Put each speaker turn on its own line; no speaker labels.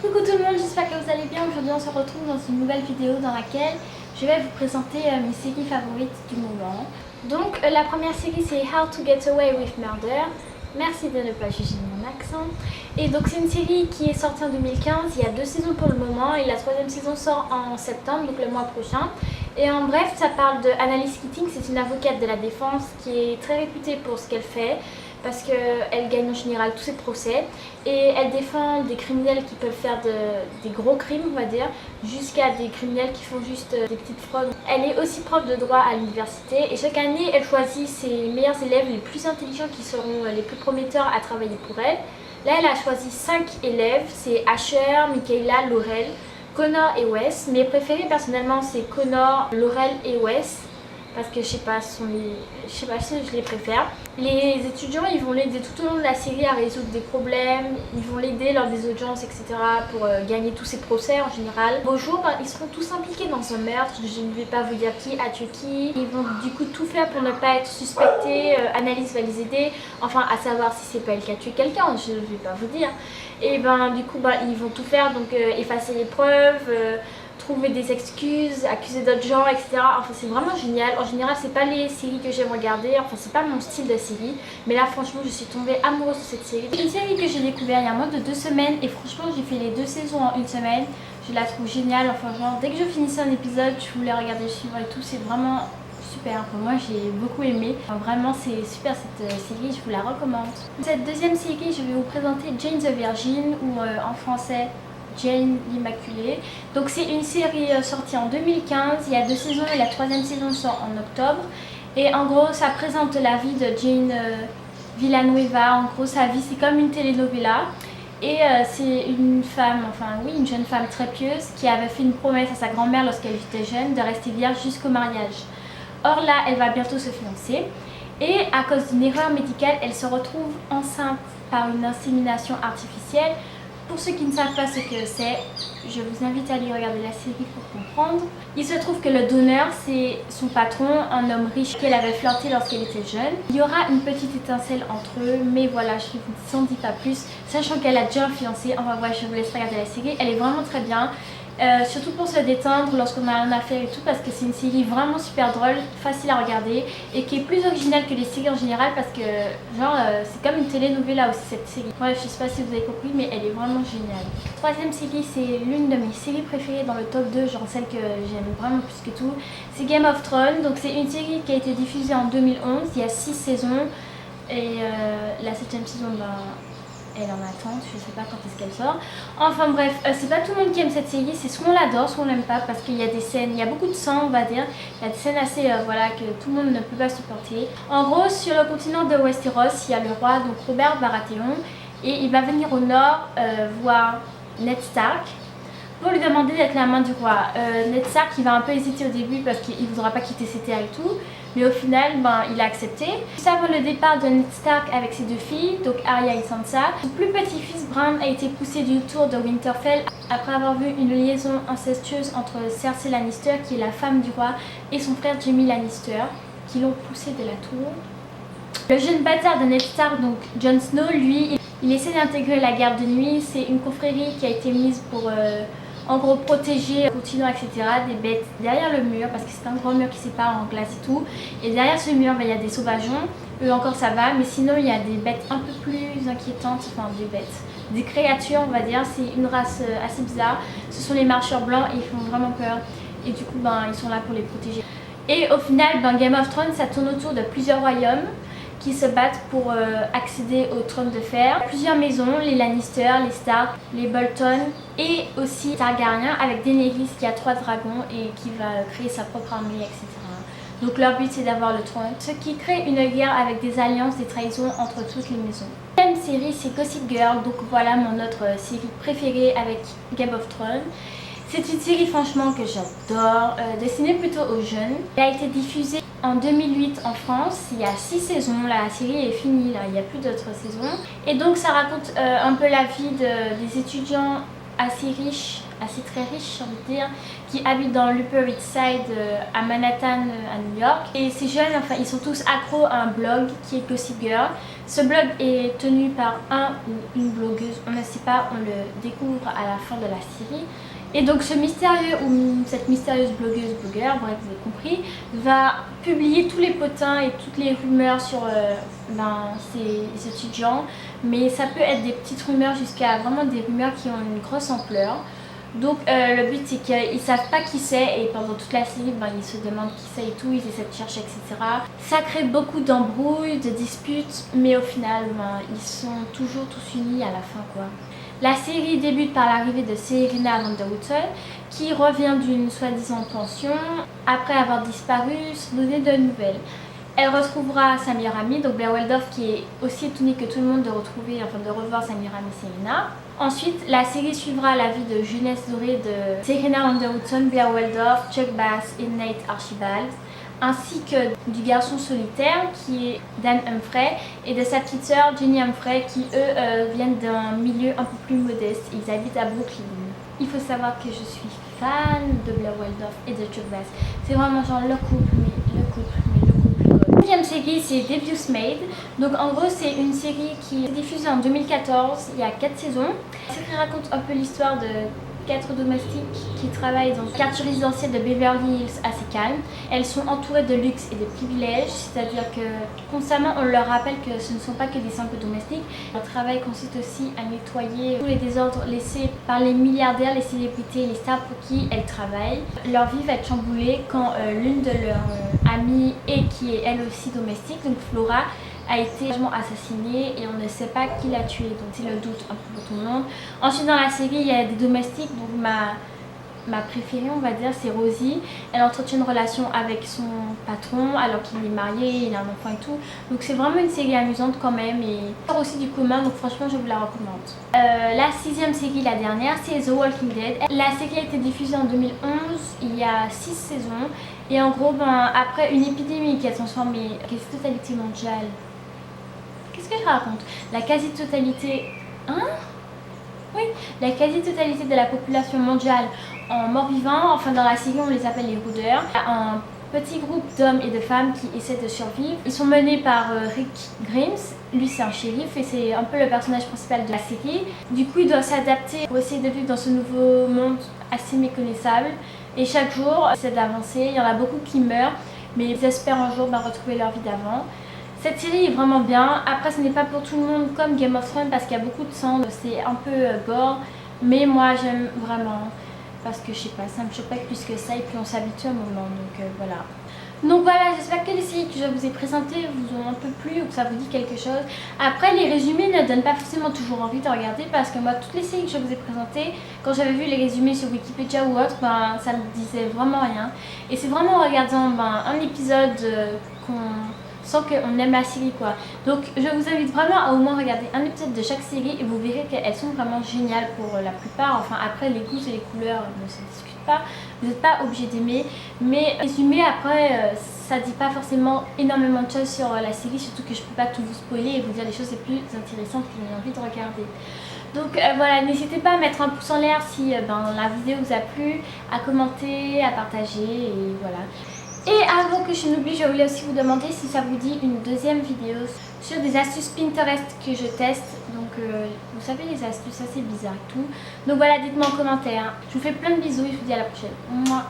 Coucou tout le monde, j'espère que vous allez bien. Aujourd'hui on se retrouve dans une nouvelle vidéo dans laquelle je vais vous présenter mes séries favorites du moment. Donc la première série c'est How to Get Away with Murder. Merci de ne pas juger mon accent. Et donc c'est une série qui est sortie en 2015, il y a 2 saisons pour le moment et la 3e saison sort en septembre, donc le mois prochain. Et en bref, ça parle de Annalise Keating, c'est une avocate de la défense qui est très réputée pour ce qu'elle fait parce qu'elle gagne en général tous ses procès et elle défend des criminels qui peuvent faire des gros crimes, on va dire, jusqu'à des criminels qui font juste des petites fraudes. Elle est aussi prof de droit à l'université et chaque année elle choisit ses meilleurs élèves les plus intelligents qui seront les plus prometteurs à travailler pour elle. Là elle a choisi 5 élèves, c'est Asher, Michaela, Laurel, Connor et Wes. Mes préférés personnellement c'est Connor, Laurel et Wes parce que je sais pas si je les préfère. Les étudiants ils vont l'aider tout au long de la série à résoudre des problèmes, ils vont l'aider lors des audiences etc. pour gagner tous ses procès en général. Au jour ils seront tous impliqués dans un meurtre, je ne vais pas vous dire qui a tué qui. Ils vont du coup tout faire pour ne pas être suspectés, Annalise va les aider, enfin à savoir si c'est pas elle qui a tué quelqu'un, je ne vais pas vous dire. Et du coup ils vont tout faire, donc effacer les preuves, trouver des excuses, accuser d'autres gens, etc. Enfin c'est vraiment génial. En général c'est pas les séries que j'aime regarder, enfin c'est pas mon style de série. Mais là franchement je suis tombée amoureuse de cette série. C'est une série que j'ai découvert il y a moins de 2 semaines et franchement j'ai fait les 2 saisons en 1 semaine. Je la trouve géniale, enfin genre dès que je finissais un épisode je voulais regarder le suivant et tout, c'est vraiment super. Pour moi j'ai beaucoup aimé, enfin, vraiment c'est super cette série, je vous la recommande. Cette deuxième série je vais vous présenter Jane the Virgin ou en français Jane l'Immaculée. Donc c'est une série sortie en 2015, il y a 2 saisons et la 3e saison sort en octobre. Et en gros ça présente la vie de Jane Villanueva. En gros sa vie c'est comme une telenovela. Et c'est une femme, enfin oui, une jeune femme très pieuse qui avait fait une promesse à sa grand-mère lorsqu'elle était jeune de rester vierge jusqu'au mariage. Or là elle va bientôt se fiancer. Et à cause d'une erreur médicale elle se retrouve enceinte par une insémination artificielle. Pour ceux qui ne savent pas ce que c'est, je vous invite à aller regarder la série pour comprendre. Il se trouve que le donneur, c'est son patron, un homme riche qu'elle avait flirté lorsqu'elle était jeune. Il y aura une petite étincelle entre eux, mais voilà, je ne vous en dis pas plus, sachant qu'elle a déjà un fiancé. Enfin voilà, je vous laisse regarder la série, elle est vraiment très bien. Surtout pour se détendre lorsqu'on a un affaire et tout, parce que c'est une série vraiment super drôle, facile à regarder et qui est plus originale que les séries en général parce que genre c'est comme une telenovela aussi cette série. Bref, je sais pas si vous avez compris mais elle est vraiment géniale. Troisième série, c'est l'une de mes séries préférées dans le top 2, genre celle que j'aime vraiment plus que tout, c'est Game of Thrones. Donc c'est une série qui a été diffusée en 2011, il y a 6 saisons et la 7e saison elle en attend, je sais pas quand est-ce qu'elle sort. Enfin bref, c'est pas tout le monde qui aime cette série, c'est soit on l'adore, soit on l'aime pas parce qu'il y a des scènes, il y a beaucoup de sang on va dire, il y a des scènes assez voilà que tout le monde ne peut pas supporter. En gros, sur le continent de Westeros, il y a le roi, donc Robert Baratheon, et il va venir au nord voir Ned Stark pour lui demander d'être la main du roi. Ned Stark il va un peu hésiter au début parce qu'il ne voudra pas quitter ses terres et tout, mais au final il a accepté. Juste avant le départ de Ned Stark avec ses 2 filles, donc Arya et Sansa, son plus petit fils Bran a été poussé du tour de Winterfell après avoir vu une liaison incestueuse entre Cersei Lannister qui est la femme du roi et son frère Jaime Lannister qui l'ont poussé de la tour. Le jeune bâtard de Ned Stark, donc Jon Snow, lui il essaie d'intégrer la garde de nuit. C'est une confrérie qui a été mise pour en gros protéger le continent etc. des bêtes derrière le mur parce que c'est un grand mur qui sépare en glace et tout. Et derrière ce mur il y a des sauvageons, eux encore ça va, mais sinon il y a des bêtes un peu plus inquiétantes, enfin des créatures on va dire, c'est une race assez bizarre. Ce sont les marcheurs blancs et ils font vraiment peur et du coup ils sont là pour les protéger. Et au final Game of Thrones ça tourne autour de plusieurs royaumes qui se battent pour accéder au trône de fer. Plusieurs maisons, les Lannister, les Stark, les Bolton et aussi Targaryen avec Daenerys qui a 3 dragons et qui va créer sa propre armée etc. Donc leur but c'est d'avoir le trône, ce qui crée une guerre avec des alliances, des trahisons entre toutes les maisons. La deuxième série c'est Gossip Girl, donc voilà mon autre série préférée avec Game of Thrones. C'est une série franchement que j'adore, destinée plutôt aux jeunes. Elle a été diffusée en 2008 en France, il y a 6 saisons, la série est finie, là, il n'y a plus d'autres saisons. Et donc ça raconte un peu la vie des étudiants assez riches, assez très riches j'ai envie de dire, qui habitent dans l'Upper East Side à Manhattan à New York. Et ces jeunes, enfin ils sont tous accros à un blog qui est Gossip Girl. Ce blog est tenu par un ou une blogueuse, on ne sait pas, on le découvre à la fin de la série. Et donc ce mystérieux ou cette mystérieuse blogueur, bref vous avez compris, va publier tous les potins et toutes les rumeurs sur ces étudiants. Mais ça peut être des petites rumeurs jusqu'à vraiment des rumeurs qui ont une grosse ampleur. Donc le but c'est qu'ils ne savent pas qui c'est et pendant toute la série ils se demandent qui c'est et tout, ils essaient de chercher etc. Ça crée beaucoup d'embrouilles, de disputes, mais au final ils sont toujours tous unis à la fin quoi. La série débute par l'arrivée de Serena van der Woodsen qui revient d'une soi-disant pension après avoir disparu sans donner de nouvelles. Elle retrouvera sa meilleure amie, donc Blair Waldorf, qui est aussi étonnée que tout le monde de revoir sa meilleure amie Serena. Ensuite, la série suivra la vie de jeunesse dorée de Serena van der Woodsen, Blair Waldorf, Chuck Bass et Nate Archibald, ainsi que du garçon solitaire qui est Dan Humphrey et de sa petite sœur Jenny Humphrey qui eux viennent d'un milieu un peu plus modeste. Ils habitent à Brooklyn. Il faut savoir que je suis fan de Blair Waldorf et de Chuck Bass. C'est vraiment genre le couple, mais le couple. La deuxième série c'est Devious Maid. Donc en gros c'est une série qui est diffusée en 2014, il y a 4 saisons. La série raconte un peu l'histoire de 4 domestiques qui travaillent dans le quartier résidentiel de Beverly Hills assez calme. Elles sont entourées de luxe et de privilèges, c'est-à-dire que constamment on leur rappelle que ce ne sont pas que des simples domestiques. Leur travail consiste aussi à nettoyer tous les désordres laissés par les milliardaires, les célébrités, les stars pour qui elles travaillent. Leur vie va être chamboulée quand l'une de leurs amies et qui est elle aussi domestique, donc Flora, a été assassinée et on ne sait pas qui l'a tuée, donc c'est le doute un peu pour tout le monde. Ensuite dans la série il y a des domestiques, donc ma préférée on va dire c'est Rosie. Elle entretient une relation avec son patron alors qu'il est marié, il a un enfant et tout, donc c'est vraiment une série amusante quand même et aussi du commun, donc franchement je vous la recommande. La 6e série, la dernière, c'est The Walking Dead. La série a été diffusée en 2011, il y a 6 saisons et en gros après une épidémie qui a transformé la quasi-totalité mondiale. Qu'est-ce que je raconte? La quasi-totalité... Oui, la quasi-totalité de la population mondiale en morts-vivants, enfin dans la série on les appelle les rôdeurs. Il y a un petit groupe d'hommes et de femmes qui essaient de survivre. Ils sont menés par Rick Grimes, lui c'est un shérif et c'est un peu le personnage principal de la série. Du coup il doit s'adapter pour essayer de vivre dans ce nouveau monde assez méconnaissable. Et chaque jour, c'est d'avancer, il y en a beaucoup qui meurent, mais ils espèrent un jour retrouver leur vie d'avant. Cette série est vraiment bien. Après ce n'est pas pour tout le monde comme Game of Thrones parce qu'il y a beaucoup de sang, c'est un peu gore, mais moi j'aime vraiment parce que je sais pas, ça me choque pas plus que ça et puis on s'habitue à un moment, donc voilà. Donc voilà, j'espère que les séries que je vous ai présentées vous ont un peu plu ou que ça vous dit quelque chose. Après les résumés ne donnent pas forcément toujours envie de regarder parce que moi toutes les séries que je vous ai présentées, quand j'avais vu les résumés sur Wikipédia ou autre, ça me disait vraiment rien. Et c'est vraiment en regardant un épisode sans qu'on aime la série quoi. Donc je vous invite vraiment à au moins regarder un épisode de chaque série et vous verrez qu'elles sont vraiment géniales pour la plupart. Enfin après les goûts et les couleurs ne se discutent pas, vous n'êtes pas obligé d'aimer, mais résumé après ça dit pas forcément énormément de choses sur la série, surtout que je peux pas tout vous spoiler et vous dire les choses les plus intéressantes que j'ai envie de regarder. Donc voilà, n'hésitez pas à mettre un pouce en l'air si la vidéo vous a plu, à commenter, à partager et voilà. Et avant que je n'oublie, je voulais aussi vous demander si ça vous dit une deuxième vidéo sur des astuces Pinterest que je teste. Donc vous savez les astuces assez bizarres et tout. Donc voilà, dites-moi en commentaire. Je vous fais plein de bisous et je vous dis à la prochaine. Mouah.